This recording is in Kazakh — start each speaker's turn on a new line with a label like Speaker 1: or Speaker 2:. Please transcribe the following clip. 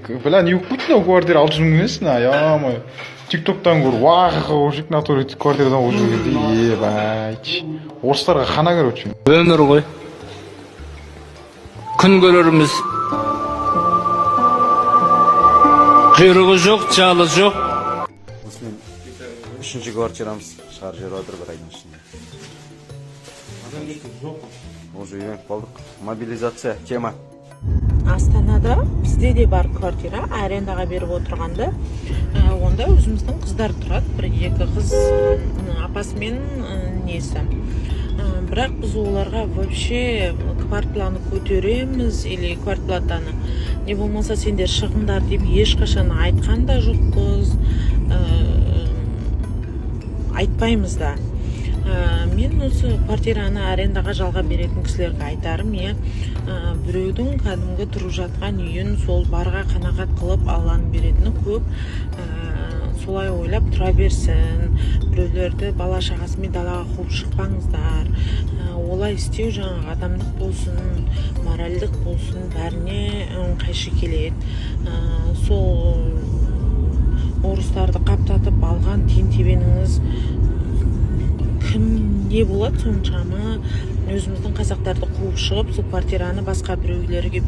Speaker 1: бля, не болып кетті мынау квартира 600 мың емесін, ая-май. Тиктоктан көріп, уақыт натуре квартирадан қойып жүргенде, ебать. Орыстарға қана короче.
Speaker 2: Өмір ғой. Күн көрерміз. Құйрығы жоқ, жалы жоқ.
Speaker 3: Осымен үшінші квартирамыз шығарып жіберіп жатыр бір айдың ішінде. Уже үйреніп қалдық. Мобилизация тема.
Speaker 4: Астанада бізде де бар квартира, арендаға беріп отырғанды. Онда өзіміздің қыздар тұрады, бір-екі қыз, апасы мен несі. Бірақ біз оларға вообще квартпланы көтереміз или квартплатаны не болмаса сендер шығындар деп ешқашан айтқан да жоқпыз, айтпаймыз да. Мен осы квартираны арендаға жалға беретін кісілерге айтарым, біреудің кәдімгі тұрып жатқан үйін сол барға қанағат қылып алланы беретіні көп. Солай ойлап тұра берсін, біреулерді бала шағасымен далаға қуып шықпаңыздар. Олай істеу жаңағы адамдық болсын, моральдық болсын, бәріне қайшы келеді. Сол орыстарды қаптатып алған тентебеніңіз кім не болады соншама? Өзіміздің қазақтарды қуып шығып, сол квартираны басқа біреулерге